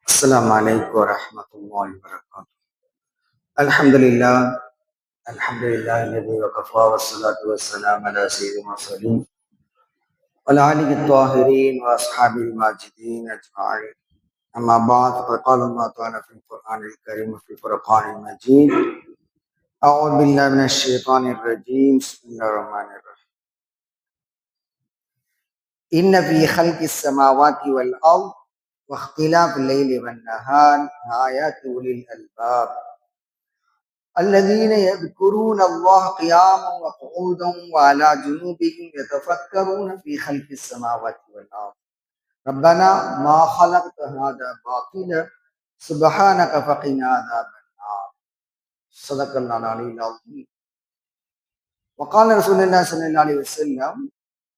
السلام عليكم ورحمة الله وبركاته. الحمد لله الذي وكفى والصلاة والسلام على سيد المرسلين وعلى آله الطاهرين وأصحابه الماجدين أجمعين. أما بعد فقال الله تعالى في القرآن الكريم وفي الفرقان المجيد: أعوذ بالله من الشيطان الرجيم. بسم الله الرحمن الرحيم. إن في خلق السماوات والأرض واختلاف الليل والنهار آيات أولي الألباب الذين يذكرون الله قياما وقعودا وعلى جنوبهم يتفكرون في خلق السماوات والأرض ربنا ما خلقت هذا باطلا سبحانك فقنا عذاب النار. صدق الله العلي العظيم. وقال رسول الله صلى الله عليه وسلم: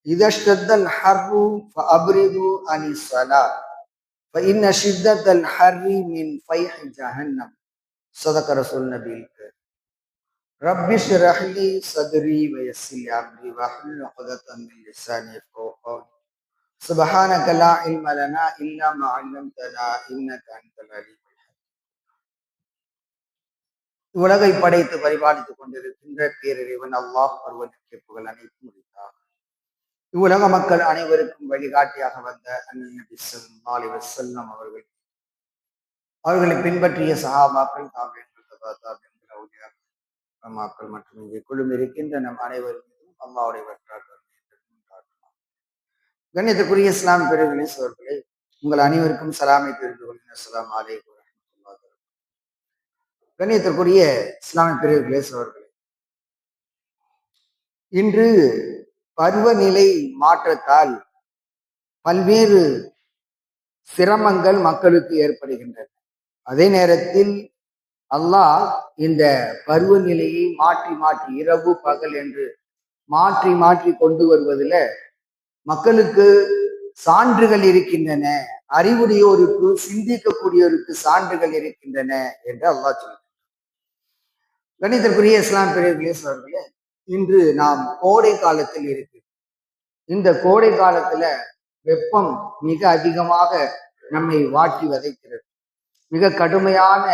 إذا اشتد الحر فأبردوا عن الصلاة فإن شدة الحر من فيح جهنم. صدق رسول النبي الكريم. رب اشرح لي صدري ويسر لي أمري واحلل عقدة من لساني يفقهوا قولي. سبحانك لا علم لنا إلا ما علمتنا إنك أنت العليم الحكيم. உலகை படைத்து பரிபாலித்துக் கொண்டிருக்கின்ற பேரிறைவன் அல்லாஹ் ஒருவனுக்கு புகழ் அனைத்தும் முடித்தார். இவ்வுலக மக்கள் அனைவருக்கும் வழிகாட்டியாக வந்த அண்ணன் நபி ஸல்லல்லாஹு அலைஹி வஸல்லம் அவர்களை பின்பற்றிய சஹாபாக்கள், தாபிஈன்கள் மற்றும் இங்கே குழும் இருக்கின்ற நம் அனைவருக்கும் அல்லாஹ்வுடைய கண்ணியத்துக்குரிய இஸ்லாம் பெருகளே சோர்களே, உங்கள் அனைவருக்கும் சலாமை தெரிந்து கொள்கிறேன். அஸ்ஸலாமு அலைக்கும் வரஹ்மத்துல்லாஹி வபரகாத்துஹு. கண்ணியத்திற்குரிய இஸ்லாமிய பெருகளே சோர்களே, இன்று பருவநிலை மாற்றத்தால் பல்வேறு சிரமங்கள் மக்களுக்கு ஏற்படுகின்றன. அதே நேரத்தில் அல்லாஹ் இந்த பருவநிலையை மாற்றி மாற்றி இரவு பகல் என்று மாற்றி மாற்றி கொண்டு வருவதில் மக்களுக்கு சான்றுகள் இருக்கின்றன, அறிவுடையோருக்கு சிந்திக்கக்கூடியோருக்கு சான்றுகள் இருக்கின்றன என்று அல்லாஹ் சொல்கிறார். கணிதற்குரிய இஸ்லாம் பெரியவர்களே அவர்களே, இன்று நாம் கோடை காலத்தில் இருக்கு. இந்த கோடை காலத்துல வெப்பம் மிக அதிகமாக நம்மை வாட்டி வதைக்கிறது. மிக கடுமையான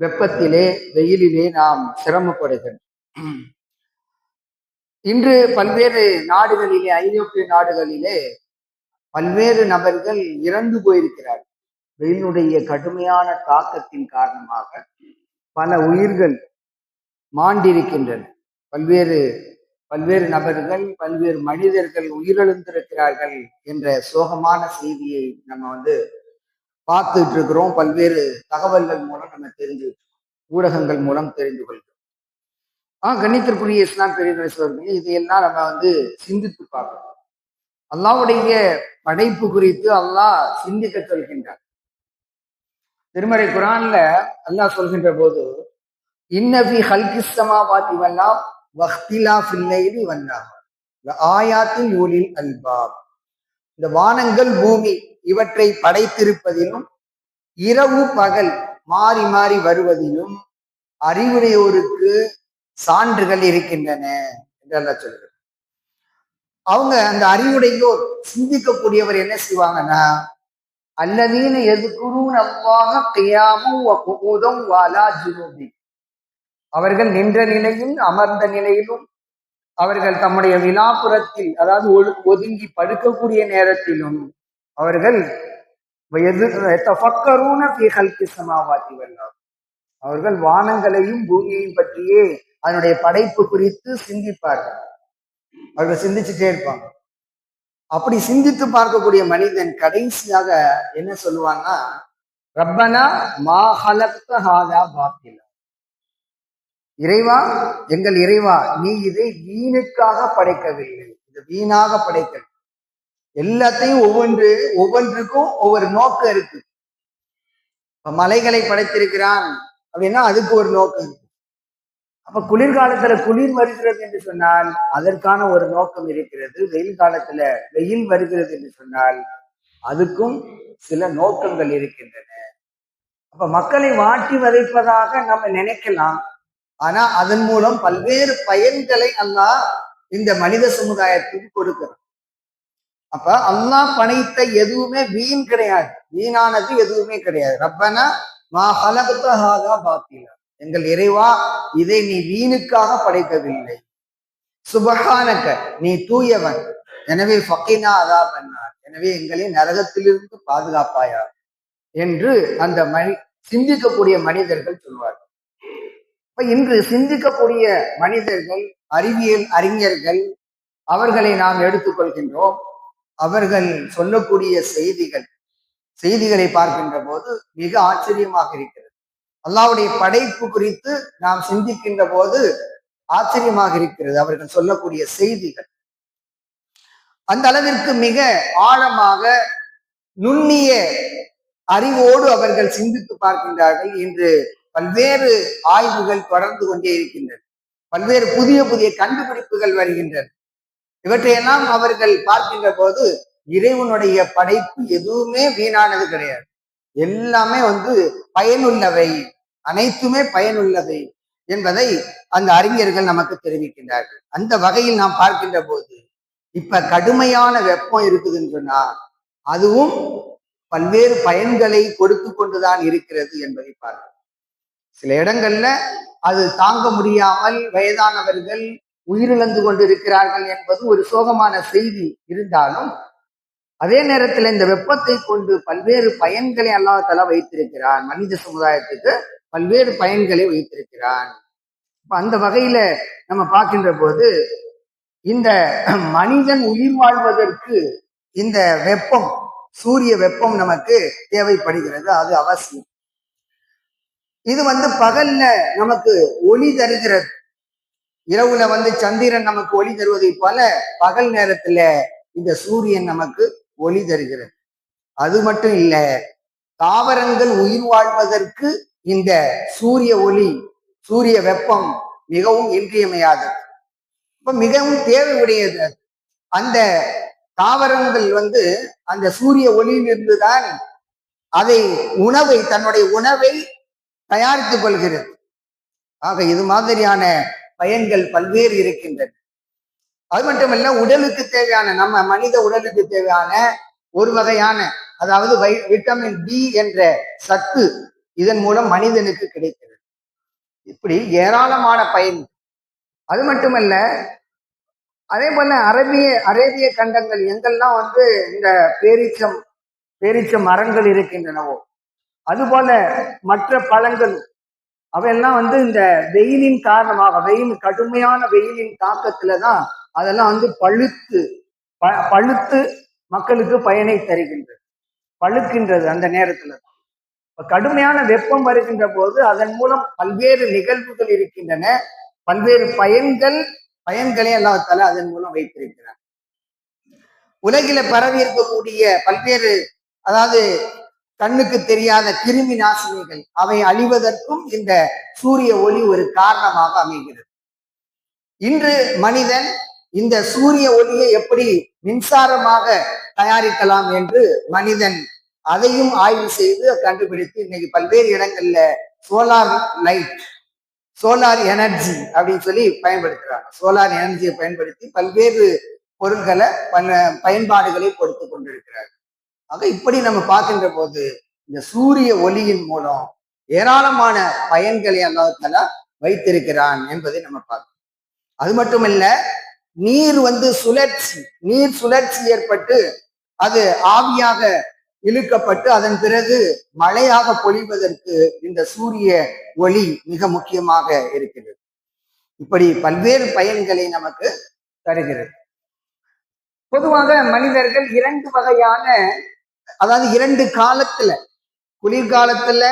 வெப்பத்திலே, வெயிலிலே நாம் சிரமப்படுகிறோம். இன்று பல்வேறு நாடுகளிலே, ஐரோப்பிய நாடுகளிலே பல்வேறு நபர்கள் இறந்து போயிருக்கிறார்கள். வெயிலுடைய கடுமையான தாக்கத்தின் காரணமாக பல உயிர்கள் மாண்டிருக்கின்றன. பல்வேறு நபர்கள், பல்வேறு மனிதர்கள் உயிரிழந்திருக்கிறார்கள் என்ற சோகமான செய்தியை நம்ம பார்த்துட்டு இருக்கிறோம். பல்வேறு தகவல்கள் மூலம் நம்ம தெரிஞ்சு, ஊடகங்கள் மூலம் தெரிந்து கொள்கிறோம். கண்ணியத்திற்குரிய இஸ்லாம் பெரியவர்களே, இதையெல்லாம் நம்ம சிந்தித்து பார்க்கணும். அல்லாஹ்வுடைய படைப்பு குறித்து அல்லாஹ் சிந்திக்க சொல்கின்றார். திருமறை குர்ஆன்ல அல்லாஹ் சொல்கின்ற போது, இன்ன ஃபீ ஹல்கிஸ் ஸமாவாத்தி வல் அர்த் வக்திலாஃபில் லைலி வன் நஹார் லஆயாத்தின் உலில் அல்பாப். இந்த வானங்கள் பூமி இவற்றை படைத்திருப்பதிலும் இரவு பகல் மாறி மாறி வருவதிலும் அறிவுடையோருக்கு சான்றுகள் இருக்கின்றன என்று அல்லாஹ் சொல்கிறார். அவங்க அந்த அறிவுடையோர், சிந்திக்கக்கூடியவர் என்ன செய்வாங்கன்னா, அல்லதீன யذ்குரூன அல்லாஹ கியாமன் வ குஊதன் வ அலா ஜுனூபி. அவர்கள் நின்ற நிலையில், அமர்ந்த நிலையிலும், அவர்கள் தம்முடைய விலாப்புறத்தில், அதாவது ஒதுங்கி படுக்கக்கூடிய நேரத்திலும் அவர்கள் அவர்கள் வானங்களையும் பூமியையும் பற்றியே, அதனுடைய படைப்பு குறித்து சிந்திப்பார்கள். அவர்கள் சிந்திச்சுட்டே இருப்பாங்க. அப்படி சிந்தித்து பார்க்கக்கூடிய மனிதன் கடைசியாக என்ன சொல்லுவான்னா, ரப்பனா மா ஹலக்த ஹாதா பாத்திலா. இறைவா, எங்கள் இறைவா, நீ இதை வீணுக்காக படைக்கவில்லை, இது வீணாக படைக்கவில்லை. எல்லாத்தையும் ஒவ்வொன்றுக்கும் ஒவ்வொரு நோக்கம் இருக்கு. இப்ப மலைகளை படைத்திருக்கிறான் அப்படின்னா அதுக்கு ஒரு நோக்கம் இருக்கு. அப்ப குளிர்காலத்துல குளிர் வருகிறது என்று சொன்னால் அதற்கான ஒரு நோக்கம் இருக்கிறது. வெயில் காலத்துல வெயில் வருகிறது என்று சொன்னால் அதுக்கும் சில நோக்கங்கள் இருக்கின்றன. அப்ப மக்களை வாட்டி வதைப்பதாக நம்ம நினைக்கலாம். ஆனா அதன் மூலம் பல்வேறு பயன்களை அல்லாஹ் இந்த மனித சமுதாயத்துக்கு கொடுக்கிறான். அப்ப அல்லாஹ் படைத்த எதுவுமே வீண் கிடையாது. வீணானது எதுவுமே கிடையாது. ரப்பனா மா ஹலகத ஹாதா பாத்திலா, எங்கள் இறைவா இதை நீ வீணுக்காக படைக்கவில்லை. சுபஹானக, நீ தூயவன். எனவே ஃபகினா அதாபன்னார், எனவே எங்களை நரகத்திலிருந்து பாதுகாப்பாயா என்று அந்த சிந்திக்கக்கூடிய மனிதர்கள் சொல்வார்கள். இப்ப இன்று சிந்திக்கக்கூடிய மனிதர்கள், அறிவியல் அறிஞர்கள், அவர்களை நாம் எடுத்துக்கொள்கின்றோம். அவர்கள் சொல்லக்கூடிய செய்திகளை பார்க்கின்ற போது மிக ஆச்சரியமாக இருக்கிறது. அல்லாஹ்வுடைய படைப்பு குறித்து நாம் சிந்திக்கின்ற போது ஆச்சரியமாக இருக்கிறது. அவர்கள் சொல்லக்கூடிய செய்திகள் அந்த அளவிற்கு மிக ஆழமாக நுண்ணிய அறிவோடு அவர்கள் சிந்தித்து பார்க்கின்றார்கள். இன்று பல்வேறு ஆய்வுகள் தொடர்ந்து கொண்டே இருக்கின்றன. பல்வேறு புதிய புதிய கண்டுபிடிப்புகள் வருகின்றன. இவற்றையெல்லாம் அவர்கள் பார்க்கின்ற போது இறைவனுடைய படைப்பு எதுவுமே வீணானது கிடையாது. எல்லாமே பயனுள்ளவை, அனைத்துமே பயனுள்ளவை என்பதை அந்த அறிஞர்கள் நமக்கு தெரிவிக்கின்றார்கள். அந்த வகையில் நாம் பார்க்கின்ற போது இப்ப கடுமையான வெப்பம் இருக்குதுன்னு சொன்னா அதுவும் பல்வேறு பயன்களை கொடுத்து கொண்டுதான் இருக்கிறது என்பதை பார்க்கிறோம். சில இடங்கள்ல அது தாங்க முடியாமல் வயதானவர்கள் உயிரிழந்து கொண்டிருக்கிறார்கள் என்பது ஒரு சோகமான செய்தி இருந்தாலும், அதே நேரத்தில் இந்த வெப்பத்தை கொண்டு பல்வேறு பயன்களை அல்லாஹ் தஆலா வைத்திருக்கிறான். மனித சமுதாயத்துக்கு பல்வேறு பயன்களை வைத்திருக்கிறான். அந்த வகையில நம்ம பார்க்கின்ற போது இந்த மனிதன் உயிர் வாழ்வதற்கு இந்த வெப்பம், சூரிய வெப்பம் நமக்கு தேவைப்படுகிறது. அது அவசியம். இது பகல்ல நமக்கு ஒளி தருகிறது. இரவுல சந்திரன் நமக்கு ஒளி தருவதை போல பகல் நேரத்துல இந்த சூரியன் நமக்கு ஒளி தருகிறது. அது மட்டும் இல்ல, தாவரங்கள் உயிர் வாழ்வதற்கு இந்த சூரிய ஒளி, சூரிய வெப்பம் மிகவும் இன்றியமையாதது. இப்ப மிகவும் தேவை உடையது. அந்த தாவரங்கள் அந்த சூரிய ஒளியிலிருந்துதான் அதை தன்னுடைய உணவை தயாரித்துக் கொள்கிறது. ஆக இது மாதிரியான பயன்கள் பல்வேறு இருக்கின்றன. அது மட்டுமல்ல, உடலுக்கு தேவையான, நம்ம மனித உடலுக்கு தேவையான ஒரு வகையான, அதாவது விட்டமின் டி என்ற சத்து இதன் மூலம் மனிதனுக்கு கிடைக்கிறது. இப்படி ஏராளமான பயன். அது மட்டுமல்ல, அதே போல அரேபிய கண்டங்கள் எங்கெல்லாம் இந்த பேரீச்ச மரங்கள் இருக்கின்றனவோ, அதுபோல மற்ற பழங்கள் அவையெல்லாம் இந்த வெயிலின் காரணமாக, கடுமையான வெயிலின் தாக்கத்துலதான் அதெல்லாம் பழுத்து மக்களுக்கு பயனை தருகின்றது, பழுக்கின்றது. அந்த நேரத்துல கடுமையான வெப்பம் வருகின்ற போது அதன் மூலம் பல்வேறு நிகழ்வுகள் இருக்கின்றன. பல்வேறு பயன்களை அல்லாஹ் தஆலா அதன் மூலம் வைத்திருக்கிறார். உலகில பரவி இருக்கக்கூடிய பல்வேறு, அதாவது கண்ணுக்கு தெரியாத கிருமி நாசினிகள், அவை அழிவதற்கும் இந்த சூரிய ஒளி ஒரு காரணமாக அமைகிறது. இன்று மனிதன் இந்த சூரிய ஒளியை எப்படி மின்சாரமாக தயாரிக்கலாம் என்று மனிதன் அதையும் ஆய்வு செய்து கண்டுபிடித்து இன்னைக்கு பல்வேறு இடங்கள்ல சோலார் எனர்ஜி அப்படின்னு சொல்லி பயன்படுத்துறாங்க. சோலார் எனர்ஜியை பயன்படுத்தி பல்வேறு பொருட்களை பயன்பாடுகளை கொடுத்து கொண்டிருக்கிறார்கள். ஆக இப்படி நம்ம பார்க்கின்ற போது இந்த சூரிய ஒளியின் மூலம் ஏராளமான பயன்களை அல்லாஹ் தஆலா வைத்திருக்கிறான் என்பதை நம்ம பார்க்கிறோம். அது மட்டுமல்ல, நீர் சுழற்சி ஏற்பட்டு அது ஆவியாக இழுக்கப்பட்டு அதன் பிறகு மழையாக பொழிவதற்கு இந்த சூரிய ஒளி மிக முக்கியமாக இருக்கிறது. இப்படி பல்வேறு பயன்களை நமக்கு தருகிறது. பொதுவாக மனிதர்கள் இரண்டு வகையான, அதாவது இரண்டு காலத்துல, குளிர்காலத்துல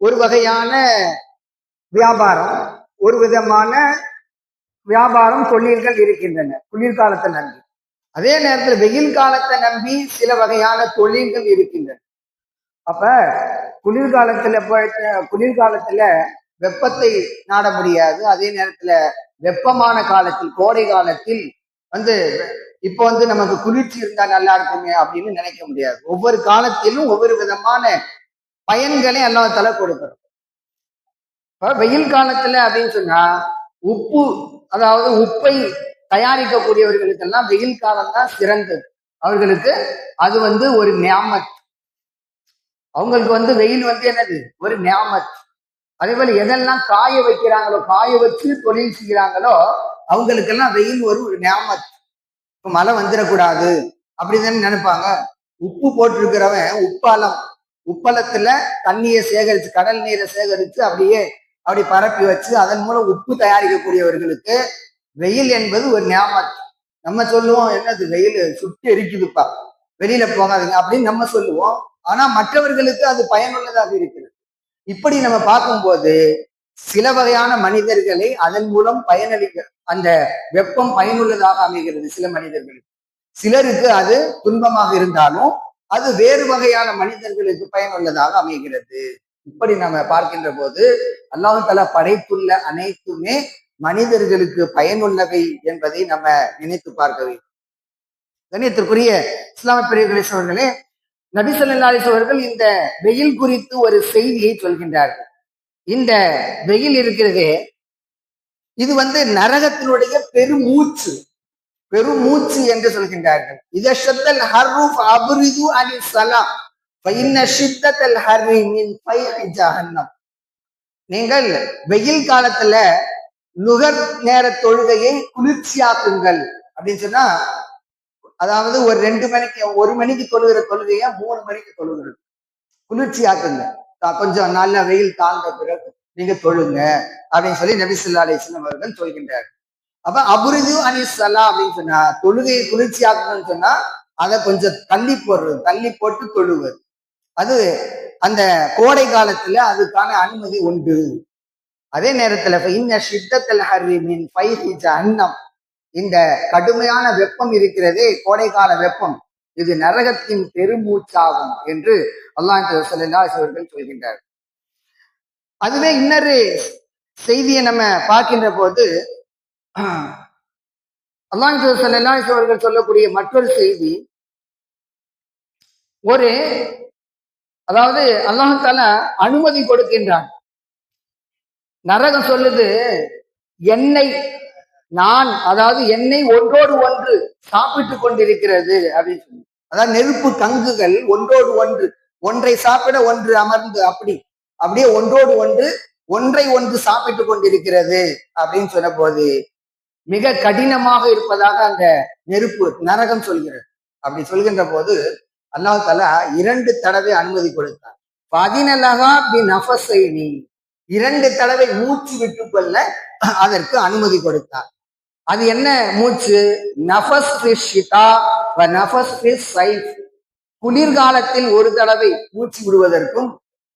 ஒரு வகையான வியாபாரம், ஒரு விதமான வியாபாரம் தொழில்கள் இருக்கின்றன குளிர்காலத்தை நம்பி. அதே நேரத்தில் வெயில் காலத்தை நம்பி சில வகையான தொழில்கள் இருக்கின்றன. அப்ப குளிர்காலத்துல வெப்பத்தை நாட முடியாது. அதே நேரத்துல வெப்பமான காலத்தில், கோடை காலத்தில் இப்போ நமக்கு குளிர்ச்சி இருந்தா நல்லா இருக்குமே அப்படின்னு நினைக்க முடியாது. ஒவ்வொரு காலத்திலும் ஒவ்வொரு விதமான பயன்களை அல்லாஹ் தஆலா கொடுக்கிறோம். இப்ப வெயில் காலத்துல அப்படின்னு சொன்னா அதாவது உப்பை தயாரிக்கக்கூடியவர்களுக்கெல்லாம் வெயில் காலம் தான் சிறந்தது. அவர்களுக்கு அது ஒரு நியாமத். அவங்களுக்கு வெயில் என்னது ஒரு நியாமத். அதே போல எதெல்லாம் காய வைக்கிறாங்களோ, காய வச்சு தொழில் செய்கிறாங்களோ, அவங்களுக்கெல்லாம் வெயில் ஒரு நியாமத். இப்ப மழை வந்துடக்கூடாது அப்படின்னு நினைப்பாங்க. உப்பு போட்டிருக்கிறவன் உப்பளத்துல தண்ணியை சேகரிச்சு, கடல் நீரை சேகரிச்சு அப்படி பரப்பி வச்சு அதன் மூலம் உப்பு தயாரிக்கக்கூடியவர்களுக்கு வெயில் என்பது ஒரு நியாமத். நம்ம சொல்லுவோம், என்னது வெயில் சுட்டு எரிக்குதுப்பா, வெளியில போகாதுங்க அப்படின்னு நம்ம சொல்லுவோம். ஆனா மற்றவர்களுக்கு அது பயனுள்ளதாக இருக்கிறது. இப்படி நம்ம பார்க்கும்போது சில வகையான மனிதர்களை அதன் மூலம் பயனளிக்க, அந்த வெப்பம் பயனுள்ளதாக அமைகிறது சில மனிதர்களுக்கு. சிலருக்கு அது துன்பமாக இருந்தாலும் அது வேறு வகையான மனிதர்களுக்கு பயனுள்ளதாக அமைகிறது. இப்படி நம்ம பார்க்கின்ற போது அல்லாஹ் தஆலா படைத்துள்ள அனைத்துமே மனிதர்களுக்கு பயனுள்ளவை என்பதை நம்ம நினைத்து பார்க்க வேண்டும். கண்ணியத்திற்குரிய இஸ்லாமிய பெரியவர்களே, அவர்களே, நபி ஸல்லல்லாஹு அலைஹி அவர்கள் இந்த வெயில் குறித்து ஒரு செய்தியை சொல்கின்றார்கள். இந்த வெயில் இருக்கிறதே, இது நரகத்தினுடைய பெருமூச்சு, பெருமூச்சு என்று சொல்கின்றார்கள். இதஷத்தல் ஹர்ருஃப் அப்ரிது அனி ஸலாம் ஃபஇன்ன ஷித்தத்தல் ஹர்ரி மின் ஃபைஹி ஜஹன்னம். நீங்கள் வெயில் காலத்துல நுகர் நேர தொழுகையை குளிர்ச்சியாக்குங்கள் அப்படின்னு சொன்னா, அதாவது ஒரு 2 மணிக்கு 1 மணிக்கு தொழுகிற தொழுகைய 3 மணிக்கு தொழுகிறது, குளிர்ச்சியாக்குங்க. கொஞ்சம் நல்ல வெயில் தாழ்ந்த பிறகு நீங்க தொழுங்க அப்படின்னு சொல்லி நபி ஸல்லல்லாஹு அலைஹி வஸல்லம் அவர்கள் சொல்கின்றார். அப்ப அபுரிது அனி ஸலாம் அப்படின்னு சொன்னா, தொழுகையை குளிர்ச்சியாக்குன்னு சொன்னா அதை கொஞ்சம் தள்ளி போடுறது, தள்ளி போட்டு தொழுவது. அது அந்த கோடை காலத்துல அதுக்கான அனுமதி உண்டு. அதே நேரத்துல இந்த கடுமையான வெப்பம் இருக்கிறதே, கோடைகால வெப்பம், இது நரகத்தின் பெருமூச்சாகும் என்று அல்லாஹ் ஸல்லல்லாஹு அலைஹி அவர்கள் சொல்கின்றார். அதுவே இன்னொரு செய்தியை நம்ம பார்க்கின்ற போது அல்லாஹ் ஸல்லல்லாஹு அலைஹி அவர்கள் சொல்லக்கூடிய மற்றொரு செய்தி, அதாவது அல்லாஹ் தஆலா அனுமதி கொடுக்கின்றான். நரகம் சொல்லுது, எண்ணெய் ஒன்றோடு ஒன்று சாப்பிட்டு கொண்டிருக்கிறது அப்படின்னு சொல்லி. அதாவது நெருப்பு கங்குகள் ஒன்றோடு ஒன்றை சாப்பிட ஒன்று அமர்ந்து அப்படியே ஒன்றோடு ஒன்றை ஒன்று சாப்பிட்டு கொண்டிருக்கிறது அப்படின்னு சொன்ன போது மிக கடினமாக இருப்பதாக அந்த நெருப்பு நரகம் சொல்கிறது. அப்படி சொல்கின்ற போது அல்லாஹ் தஆலா 2 தடவை அனுமதி கொடுத்தார். 2 தடவை மூச்சு விட்டுக்கொள்ள அதற்கு அனுமதி கொடுத்தார். அது என்ன மூச்சு? நஃபஸ் ஷிதா வ நஃபஸ் ஸைஃப். குளிர்காலத்தில் ஒரு தடவை மூச்சு விடுவதற்கும்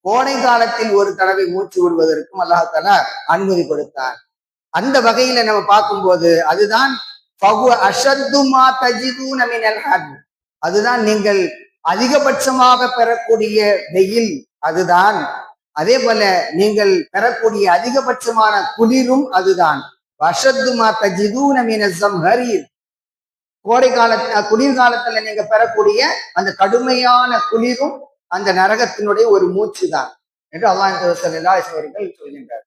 கோடை காலத்தில் ஒரு தடவை மூச்சு விடுவதற்கும் அல்லாஹ் தஆலா அனுமதி கொடுத்தார். அந்த வகையில நம்ம பார்க்கும்போது அதுதான் அதுதான் நீங்கள் அதிகபட்சமாக பெறக்கூடிய வெயில் அதுதான். அதே போல நீங்கள் பெறக்கூடிய அதிகபட்சமான குளிரும் அதுதான். கோடை குளிர்காலத்துல நீங்க பெறக்கூடிய அந்த கடுமையான குளிரும் அந்த நரகத்தினுடைய ஒரு மூச்சு தான் என்று அல்லாஹ் ஸல்லல்லாஹு அலைஹி அவர்கள் சொல்கின்றார்.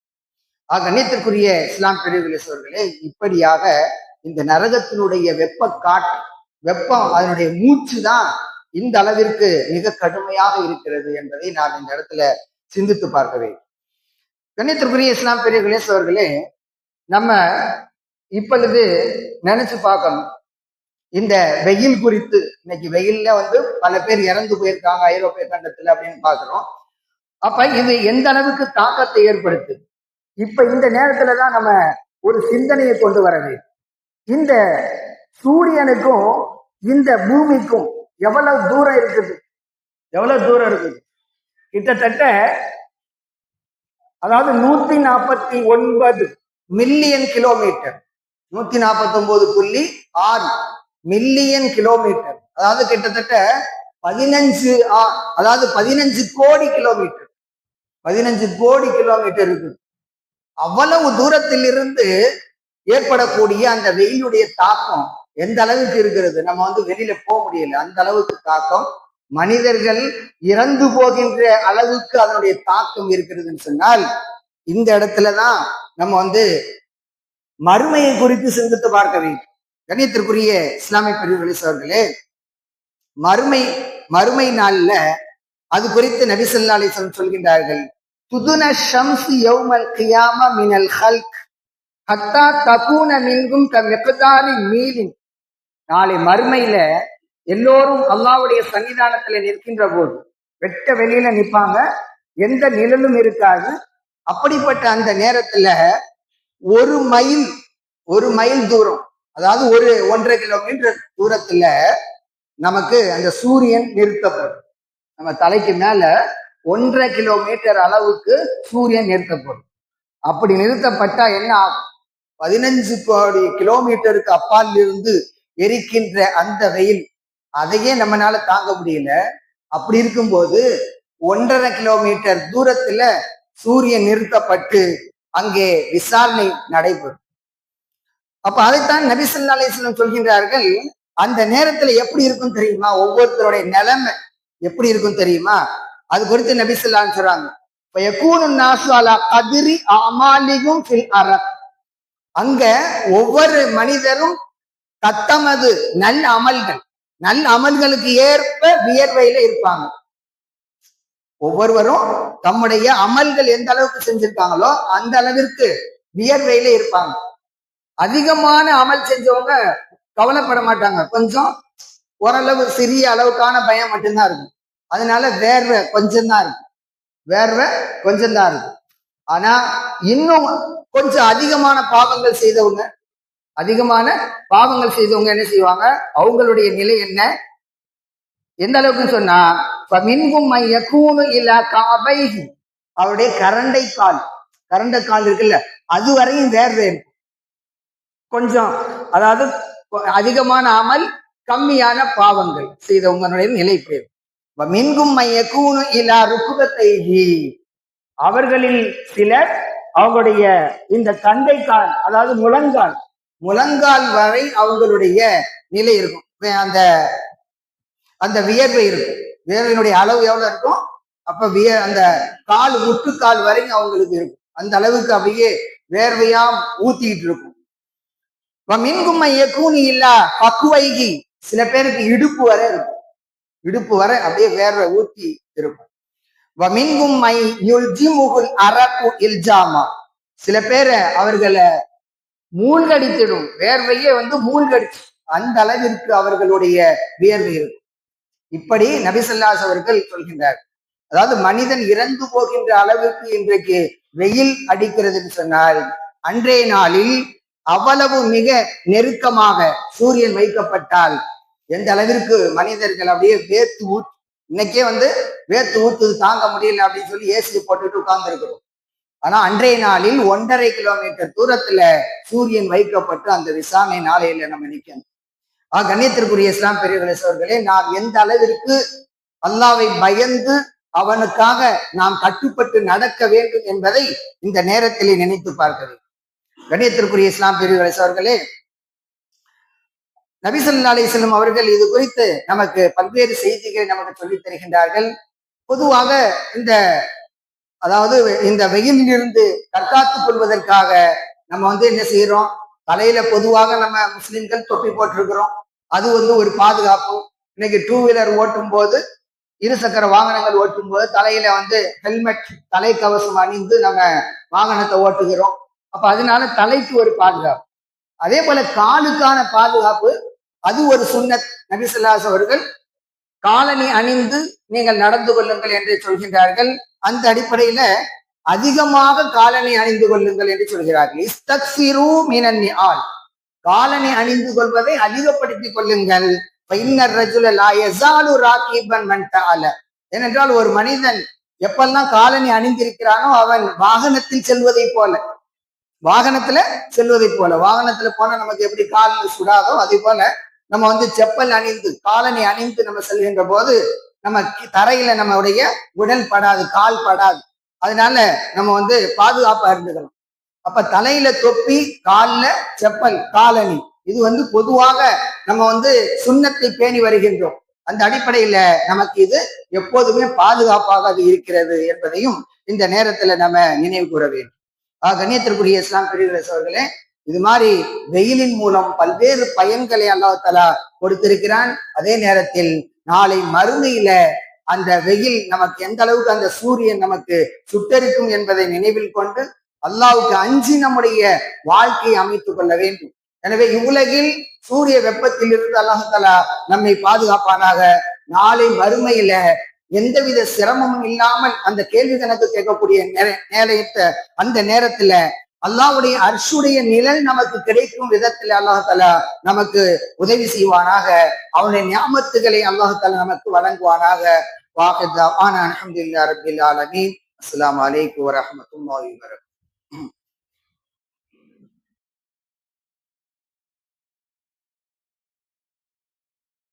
கண்ணியத்திற்குரிய இஸ்லாம் பெரியவர்களே, இப்படியாக இந்த நரகத்தினுடைய வெப்பம் அதனுடைய மூச்சு தான் இந்த அளவிற்கு மிக கடுமையாக இருக்கிறது என்பதை நாம் இந்த இடத்துல சிந்தித்து பார்க்க வேண்டும். கண்ணியத்திற்குரிய இஸ்லாம் பெரியவர்களே, நம்ம இப்பொழுது நினைச்சு பார்க்கணும், இந்த வெயில் குறித்து. இன்னைக்கு வெயில்ல பல பேர் இறந்து போயிருக்காங்க ஐரோப்பிய கண்டத்துல அப்படின்னு பாக்குறோம். அப்ப இது எந்த அளவுக்கு தாக்கத்தை ஏற்படுத்துது? இப்ப இந்த நேரத்துலதான் நம்ம ஒரு சிந்தனையை கொண்டு வர வேண்டும். இந்த சூரியனுக்கும் இந்த பூமிக்கும் எவ்வளவு தூரம் இருக்குது? கிட்டத்தட்ட அதாவது 149 மில்லியன் கிலோமீட்டர், 149.6 மில்லியன் கிலோமீட்டர், அதாவது கிட்டத்தட்ட 15 கோடி கிலோமீட்டர், 15 கோடி கிலோமீட்டர் இருக்கு. அவ்வளவு தூரத்திலிருந்து ஏற்படக்கூடிய அந்த வெயிலுடைய தாக்கம் எந்த அளவுக்கு இருக்கிறது? நம்ம வெளியில போக முடியல, அந்த அளவுக்கு தாக்கம். மனிதர்கள் இறந்து போகின்ற அளவுக்கு அதனுடைய தாக்கம் இருக்கிறதுன்னு சொன்னால், இந்த இடத்துலதான் நம்ம மறுமையை குறித்து சிந்தித்து பார்க்க வேண்டும். கண்ணியத்திற்குரிய இஸ்லாமிய பெரியவர்களே, மறுமை நாள்ல அது குறித்து நபி ஸல்லல்லாஹு அலைஹி வஸல்லம் சொல்கின்றார்கள், துதுன ஷம்ஸ் யௌமல் கியாமா மினல் ஹல்க் ஹத்தா தகூன மின்கும் கமிக்தாரி மீலின். நாளை மறுமையில எல்லோரும் அல்லாஹ்வுடைய சன்னிதானத்துல நிற்கின்ற போது வெட்ட வெளியில நிற்பாங்க, எந்த நிழலும் இருக்காது. அப்படிப்பட்ட அந்த நேரத்துல ஒரு மைல் தூரம், அதாவது 1.5 கிலோமீட்டர் தூரத்துல நமக்கு அந்த சூரியன் நிறுத்தப்படும். நம்ம தலைக்கு மேல 1.5 கிலோமீட்டர் அளவுக்கு சூரியன் நிறுத்தப்படும். அப்படி நிறுத்தப்பட்டா என்ன ஆகும்? 15 கோடி கிலோமீட்டருக்கு அப்பால் இருந்து எரிக்கின்ற அந்த வெயில், அதையே நம்மளால தாங்க முடியல. அப்படி இருக்கும்போது 1.5 கிலோமீட்டர் தூரத்துல சூரியன் நிறுத்தப்பட்டு அங்கே விசாரணை நடைபெறும். அப்ப அதைத்தான் நபி ஸல்லல்லாஹு அலைஹி வஸல்லம் சொல்கின்றார்கள், அந்த நேரத்துல எப்படி இருக்கும் தெரியுமா? ஒவ்வொருத்தருடைய நிலைமை எப்படி இருக்கும் தெரியுமா? அது குறித்து நபி ஸல்லல்லாஹு அலைஹி சொல்றாங்க, அங்க ஒவ்வொரு மனிதரும் தத்தமது நல்ல அமல்களுக்கு ஏற்ப வியர்வையில இருப்பாங்க. ஒவ்வொருவரும் தம்முடைய அமல்கள் எந்த அளவுக்கு செஞ்சிருக்காங்களோ அந்த அளவிற்கு வியர்வையில இருப்பாங்க. அதிகமான அமல் செஞ்சவங்க கவலைப்பட மாட்டாங்க, கொஞ்சம் ஓரளவு சிறிய அளவுக்கான பயம் மட்டும்தான் இருக்கும். அதனால வேர்வை கொஞ்சம் தான் இருக்கும். ஆனா இன்னும் கொஞ்சம் அதிகமான பாவங்கள் செய்தவங்க என்ன செய்வாங்க? அவங்களுடைய நிலை என்ன, எந்த அளவுக்கு சொன்னா, அவருடைய கரண்டை கால் இருக்குல்ல, அது வரையும் வேர்வை இருக்கும். கொஞ்சம், அதாவது அதிகமான அமல் கம்மியான பாவங்கள் செய்தவங்களுடைய நிலை பேர். அவர்களில் சிலர் அவங்களுடைய இந்த கண்டை கால், அதாவது முழங்கால் வரை அவங்களுடைய நிலை இருக்கும். அந்த வியர்வை இருக்கும். வியர்வையினுடைய அளவு எவ்வளவு இருக்கும்? அப்ப அந்த முட்டுக்கால் வரைக்கும் அவங்களுக்கு இருக்கும். அந்த அளவுக்கு அப்படியே வேர்வையாம் ஊத்திட்டு இருக்கும். சில பேருக்கு இடுப்பு வரை அப்படியே வேர்வை ஊத்தி இருக்கும். சில பேரை அவர்களை மூழ்கடித்திடும், வேர்வையே மூழ்கடிச்சு அந்த அளவிற்கு அவர்களுடைய வியர்வை இருக்கும். இப்படி நபி ஸல்லல்லாஹு அலைஹி அவர்கள் சொல்கின்றார். அதாவது மனிதன் இறந்து போகின்ற அளவுக்கு இன்றைக்கு வெயில் அடிக்கிறதுன்னு சொன்னால், அன்றைய நாளில் அவ்வளவு மிக நெருக்கமாக சூரியன் வைக்கப்பட்டால் எந்த அளவிற்கு மனிதர்கள் அப்படியே இன்னைக்கே வேர்த்து ஊத்துது, தாங்க முடியல அப்படின்னு சொல்லி ஏசி போட்டுட்டு உட்கார்ந்து இருக்கிறோம். ஆனா அன்றைய நாளில் 1.5 கிலோமீட்டர் தூரத்துல சூரியன் வைக்கப்பட்டு அந்த விசாரணை நாளையில நம்ம நிக்கணும். கண்ணியத்திற்குரிய இஸ்லாம் பெரியவர்களே, சகோதரர்களே, நாம் எந்த அளவிற்கு அல்லாஹ்வை பயந்து அவனுக்காக நாம் கட்டுப்பட்டு நடக்க வேண்டும் என்பதை இந்த நேரத்திலே நினைத்து பார்க்க வேண்டும். கண்ணியத்திற்குரிய இஸ்லாம் பெரியவர்களே, சகோதரர்களே, நபி ஸல்லல்லாஹு அலைஹி வஸல்லம் அவர்கள் இது குறித்து நமக்கு பல்வேறு செய்திகளை நமக்கு சொல்லித் தருகின்றார்கள். பொதுவாக இந்த வெயிலிலிருந்து தற்காத்துக் கொள்வதற்காக நம்ம என்ன செய்யறோம்? தலையில பொதுவாக நம்ம முஸ்லிம்கள் தொப்பி போட்டிருக்கிறோம். அது ஒரு பாதுகாப்பு. இன்னைக்கு 2 வீலர் ஓட்டும் போது, இருசக்கர வாகனங்கள் ஓட்டும் போது தலையில ஹெல்மெட், தலைக்கவசம் அணிந்து நம்ம வாகனத்தை ஓட்டுகிறோம். அப்ப அதனால தலைக்கு ஒரு பாதுகாப்பு. அதே போல காலுக்கான பாதுகாப்பு, அது ஒரு சுன்னத். நபி ஸல்லல்லாஹு அலைஹி அவர்கள் காலணி அணிந்து நீங்கள் நடந்து கொள்ளுங்கள் என்று சொல்கின்றார்கள். அந்த அடிப்படையில அதிகமாக காலணி அணிந்து கொள்ளுங்கள் என்று சொல்கிறார்கள். இஸ்தக்ஸிரு மினன் நிஆல், காலணி அணிந்து கொள்வதை அதிகப்படுத்திக் கொள்ளுங்கள். ஏனென்றால் ஒரு மனிதன் எப்பெல்லாம் காலணி அணிந்திருக்கிறானோ அவன் வாகனத்துல செல்வதை போல, வாகனத்துல போனா நமக்கு எப்படி கால் சுடாதோ அதே போல நம்ம செப்பல் அணிந்து, காலணி அணிந்து நம்ம செல்கின்ற போது நம்ம தரையில நம்முடைய உடல் படாது, கால் படாது. அதனால நம்ம பாதுகாப்பா இருந்துக்கணும். அப்ப தலையில தொப்பி, கால்ல செப்பல், காலணி, இது பொதுவாக நம்ம சுன்னத்தை பேணி வருகின்றோம். அந்த அடிப்படையில நமக்கு இது எப்போதுமே பாதுகாப்பாக அது இருக்கிறது என்பதையும் இந்த நேரத்துல நம்ம நினைவு கூற வேண்டும். கண்ணியத்திற்குரிய இஸ்லாம் பெரியவர்களே, அவர்களே, இது மாதிரி வெயிலின் மூலம் பல்வேறு பயன்களை அல்லாஹ் தஆலா கொடுத்திருக்கிறான். அதே நேரத்தில் நாளை மறுமையில அந்த வெயில் நமக்கு எந்த அளவுக்கு அந்த சூரியன் நமக்கு சுட்டரிக்கும் என்பதை நினைவில் கொண்டு அல்லாஹ்வுக்கு அஞ்சி நம்முடைய வாழ்க்கையை அமைத்துக் கொள்ள வேண்டும். எனவே இவ்வுலகில் சூரிய வெப்பத்தில் இருந்து அல்லாஹ் நம்மை பாதுகாப்பானாக. நாளை மறுமையில எந்தவித சிரமமும் இல்லாமல் அந்த கேள்வி கணக்கு கேட்கக்கூடிய நேரத்த அந்த நேரத்துல அல்லாஹ்வுடைய அர்ஷுடைய நிழல் நமக்கு கிடைக்கும் விதத்தில் அல்லாஹ் நமக்கு உதவி செய்வானாக. அவனுடைய நியாமத்துகளை அல்லாஹ் நமக்கு வழங்குவானாக. வாஹித் அல்ஹம்துலில்லாஹி ரப்பில் ஆலமீன். அஸ்ஸலாமு அலைக்கும் வரஹ்மத்துல்லாஹி வபரகாத்துஹு.